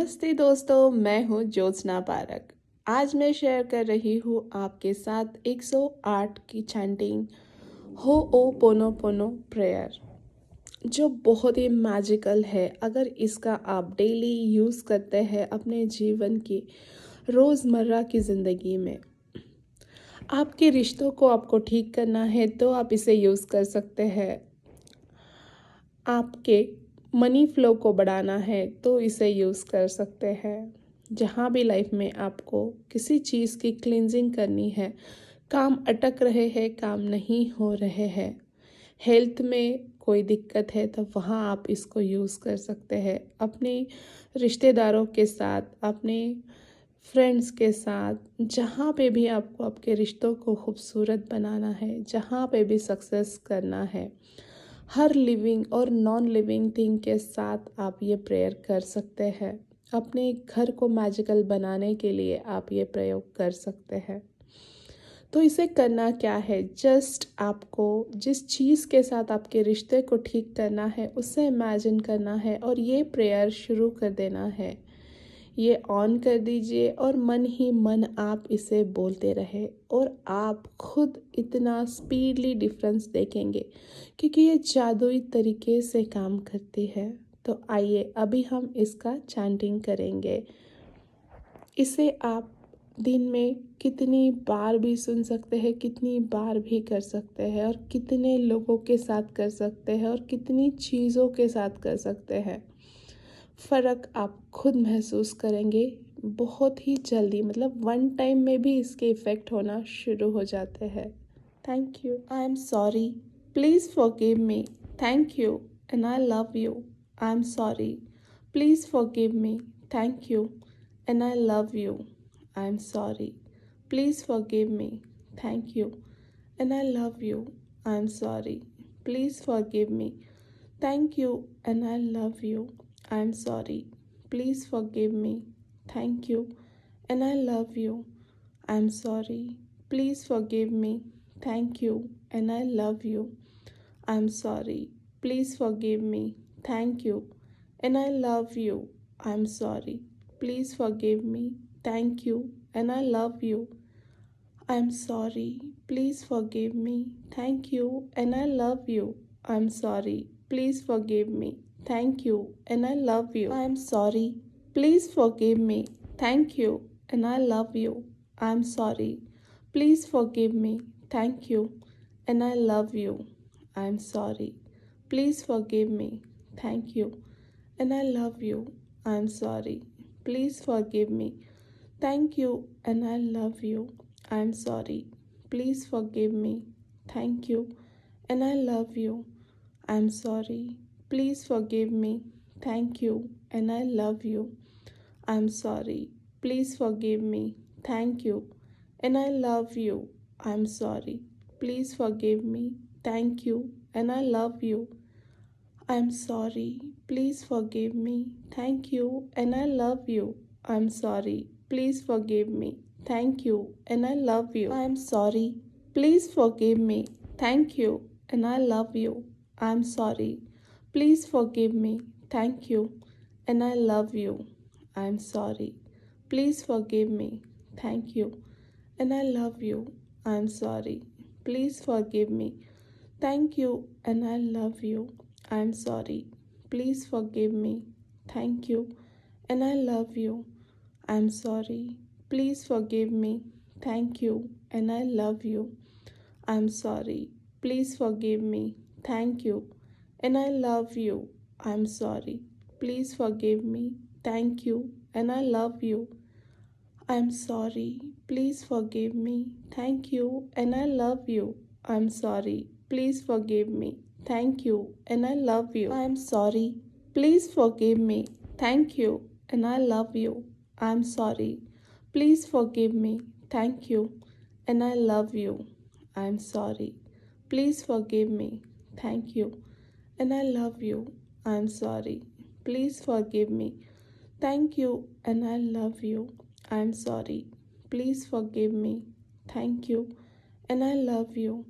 नमस्ते दोस्तों, मैं हूँ ज्योत्सना पारक। आज मैं शेयर कर रही हूँ आपके साथ 108 की चैंटिंग हो ओ पोनो पोनो प्रेयर, जो बहुत ही मैजिकल है। अगर इसका आप डेली यूज़ करते हैं अपने जीवन की रोज़मर्रा की ज़िंदगी में, आपके रिश्तों को आपको ठीक करना है तो आप इसे यूज़ कर सकते हैं। आपके मनी फ्लो को बढ़ाना है तो इसे यूज़ कर सकते हैं। जहाँ भी लाइफ में आपको किसी चीज़ की क्लींजिंग करनी है, काम अटक रहे हैं, काम नहीं हो रहे हैं, हेल्थ में कोई दिक्कत है, तो वहाँ आप इसको यूज़ कर सकते हैं। अपने रिश्तेदारों के साथ, अपने फ्रेंड्स के साथ, जहाँ पे भी आपको आपके रिश्तों को खूबसूरत बनाना है, जहाँ पे भी सक्सेस करना है, हर लिविंग और नॉन लिविंग थिंग के साथ आप ये प्रेयर कर सकते हैं। अपने घर को मैजिकल बनाने के लिए आप ये प्रयोग कर सकते हैं। तो इसे करना क्या है, जस्ट आपको जिस चीज़ के साथ आपके रिश्ते को ठीक करना है उससे इमेजिन करना है और ये प्रेयर शुरू कर देना है। ये ऑन कर दीजिए और मन ही मन आप इसे बोलते रहे और आप खुद इतना स्पीडली डिफरेंस देखेंगे, क्योंकि ये जादुई तरीके से काम करती है। तो आइए अभी हम इसका चैंटिंग करेंगे। इसे आप दिन में कितनी बार भी सुन सकते हैं, कितनी बार भी कर सकते हैं और कितने लोगों के साथ कर सकते हैं और कितनी चीज़ों के साथ कर सकते हैं। फ़र्क आप खुद महसूस करेंगे बहुत ही जल्दी, मतलब वन टाइम में भी इसके इफ़ेक्ट होना शुरू हो जाते हैं। Thank you, I am sorry, please forgive me, thank you and I love you, I am sorry, please forgive me, thank you and I love you. I'm sorry. Please forgive me. Thank you. And I love you. I'm sorry. Please forgive me. Thank you. And I love you. I'm sorry. Please forgive me. Thank you. And I love you. I'm sorry. Please forgive me. Thank you. And I love you. I'm sorry. Please forgive me. Thank you. And I love you. I'm sorry. Please forgive me. Thank you. And I love you. I'm sorry. Please forgive me. Thank you. And I love you. I'm sorry. Please forgive me. Thank you. And I love you. I'm sorry. Please forgive me. Thank you. And I love you. I'm sorry. Please forgive me. Thank you. And I love you. I'm sorry. Please forgive me. Thank you. And I love you. I'm sorry. Please forgive me. Thank you. And I love you. I'm sorry. Please forgive me. Thank you. And I love you. I'm sorry. Please forgive me. Thank you. And I love you. I'm sorry. Please forgive me. Thank you. And I love you. I'm sorry. Please forgive me. Thank you. And I love you. I'm sorry. Please forgive me. Thank you. And I love you. I'm sorry. Please forgive me. Thank you. And I love you. I'm sorry. Please forgive me. Thank you. And I love you. I'm sorry. Please forgive me. Thank you. And I love you. I'm sorry. Please forgive me. Thank you. And I love you. I'm sorry. Please forgive me. Thank you. And I love you. I'm sorry. Please forgive me. Thank you. And I love you. I'm sorry. Please forgive me. Thank you. And I love you. I'm sorry. Please forgive me. Thank you. And I love you. I'm sorry. Please forgive me. Thank you. And I love you. I'm sorry. Please forgive me. Thank you. And I love you. I'm sorry. Please forgive me. Thank you. And I love you. I'm sorry. Please forgive me. Thank you. And I love you. I'm sorry. Please forgive me. Thank you. And I love you. I'm sorry. Please forgive me. Thank you. And I love you. I'm sorry. Please forgive me. Thank you. And I love you. I'm sorry. Please forgive me. Thank you. And I love you.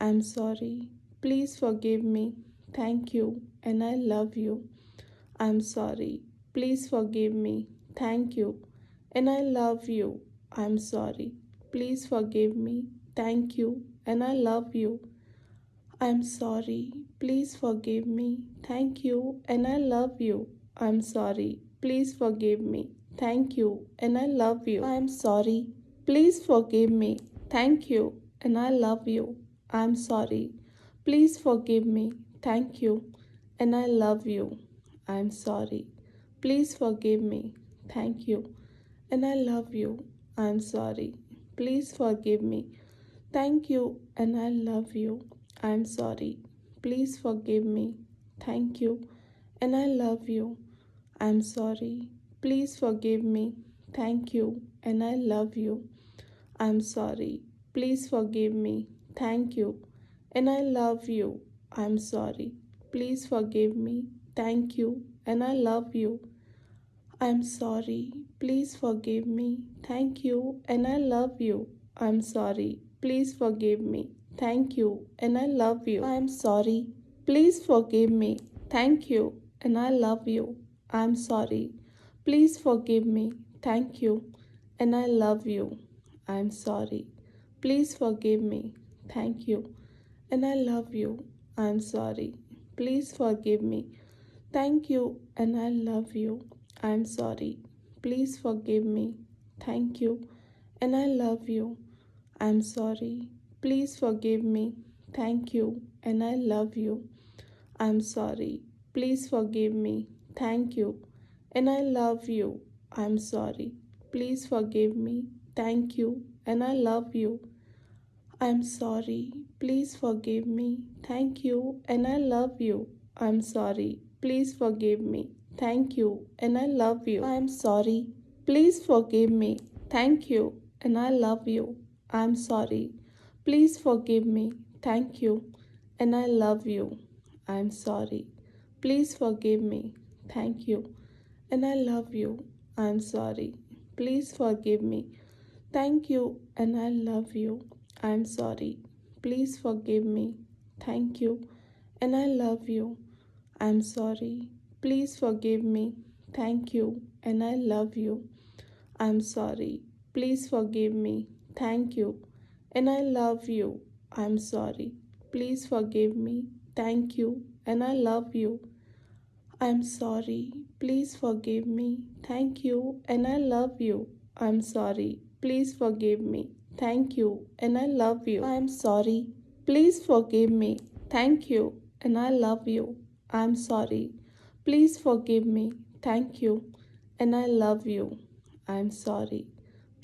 I'm sorry. Please forgive me. Thank you. And I love you. I'm sorry. Please forgive me. Thank you. And I love you. I'm sorry. Please forgive me. Thank you. And I love you. I'm sorry. Please forgive me. Thank you. And I love you. I'm sorry. Please forgive me. Thank you. And I love you. I'm sorry. Please forgive me. Thank you. And I love you. I'm sorry. Please forgive me. Thank you. And I love you. I'm sorry. Please forgive me. Thank you. And I love you. I'm sorry. Please forgive me. Thank you. And I love you. I'm sorry. Please forgive me. Thank you. And I love you. I'm sorry. Please forgive me. Thank you. And I love you. I'm sorry. Please forgive me. Thank you. And I love you. I'm sorry. Please forgive me. Thank you. And I love you. I'm sorry. Please forgive me. Thank you. And I love you. I'm sorry. Please forgive me. Thank you. And I love you. I'm sorry. Please forgive me. Thank you. And I love you. I'm sorry. Please forgive me. Thank you. And I love you. I'm sorry. Please forgive me. Thank you. And I love you. I'm sorry. Please forgive me. Thank you. And I love you. I'm sorry. Please forgive me. Thank you. And I love you. I'm sorry. Please forgive me. Thank you. And I love you. I'm sorry. Please forgive me. Thank you. And I love you. I'm sorry. Please forgive me. Thank you. And I love you. I'm sorry. Please forgive me. Thank you. And I love you. I'm sorry. Please forgive me. Thank you. And I love you. I'm sorry. Please forgive me. Thank you. And I love you. I'm sorry. Please forgive me. Thank you. And I love you. I'm sorry. Please forgive me. Thank you. And I love you. I'm sorry. Please forgive me. Thank you. And I love you. I'm sorry. Please forgive me. Thank you. And I love you. I'm sorry. Please forgive me. Thank you. And I love you. I'm sorry. Please forgive me. Thank you. And I love you. I'm sorry. Please forgive me. Thank you. And I love you. I'm sorry. Please forgive me. Thank you. And I love you. I'm sorry. Please forgive me. Thank you. And I love you. I'm sorry. Please forgive me. Thank you. And I love you. I'm sorry. Please forgive me. Thank you. And I love you. I'm sorry.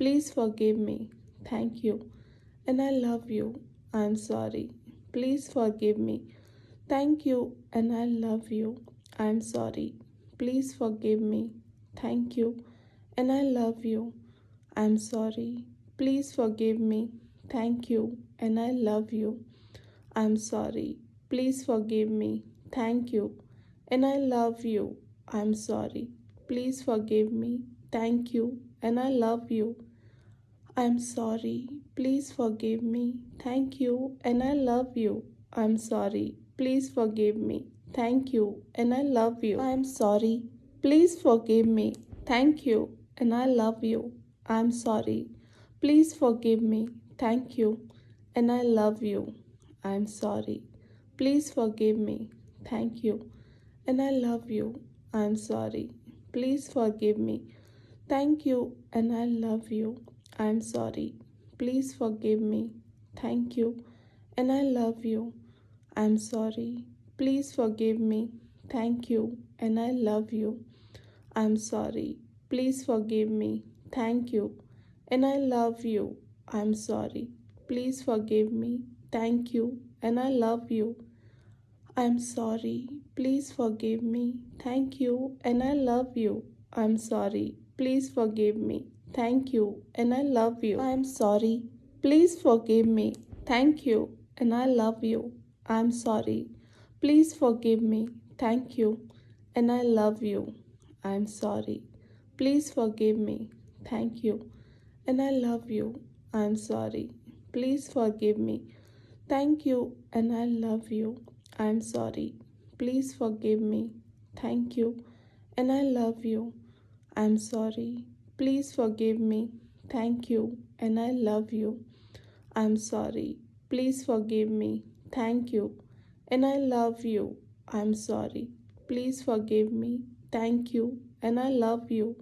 Please forgive me. Thank you. And I love you. I'm sorry. Please forgive me. Thank you. And I love you. I'm sorry. Please forgive me. Thank you. And I love you. I'm sorry. Please forgive me. Thank you. And I love you. I'm sorry. Please forgive me. Thank you. And I love you. I'm sorry. Please forgive me. Thank you. And I love you. I'm sorry. Please forgive me. Thank you. And I love you. I'm sorry. Please forgive me. Thank you. And I love you. I'm sorry. Please forgive me. Thank you. And I love you. I'm sorry. Please forgive me. Thank you. And I love you. I'm sorry. Please forgive me. Thank you. And I love you. I'm sorry. Please forgive me. Thank you. And I love you. I'm sorry. Please forgive me. Thank you. And I love you. I'm sorry. Please forgive me. Thank you. And I love you. I'm sorry. Please forgive me. Thank you. And I love you. I'm sorry. Please forgive me. Thank you. And I love you. I'm sorry. Please forgive me. Thank you. And I love you. I'm sorry. Please forgive me. Thank you. And I love you. I'm sorry. Please forgive me. Thank you. And I love you. I'm sorry. Please forgive me. Thank you. And I love you. I'm sorry. Please forgive me. Thank you. And I love you. I'm sorry. Please forgive me. Thank you. And I love you. I'm sorry. Please forgive me. Thank you. and I love you. I'm sorry. Please forgive me. Thank you, and I love you. I'm sorry. Please forgive me. Thank you, and I love you. I'm sorry. Please forgive me. Thank you, and I love you.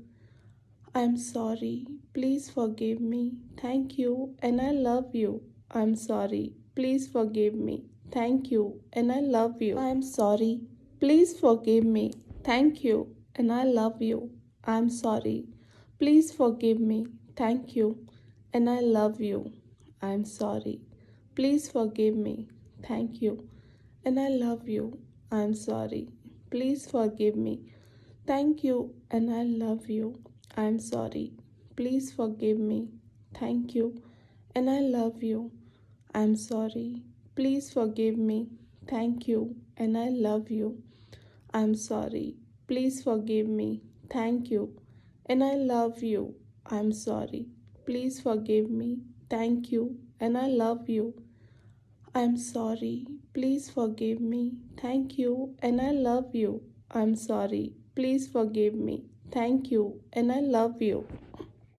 I'm sorry. Please forgive me. Thank you, and I love you. I'm sorry. Please forgive me. Thank you, and I love you. I'm sorry. Please forgive me. Thank you, and I love you. I'm sorry. Please forgive me. Thank you, and I love you. I'm sorry. Please forgive me. Thank you, and I love you. I'm sorry. Please forgive me. Thank you, and I love you. I'm sorry. Please forgive me. Thank you, and I love you. I'm sorry. Please forgive me. Thank you, and I love you. I'm sorry. Please forgive me. Thank you, and I love you. I'm sorry. Please forgive me. Thank you, and I love you. I'm sorry. Please forgive me. Thank you, and I love you. I'm sorry. Please forgive me. Thank you, and I love you.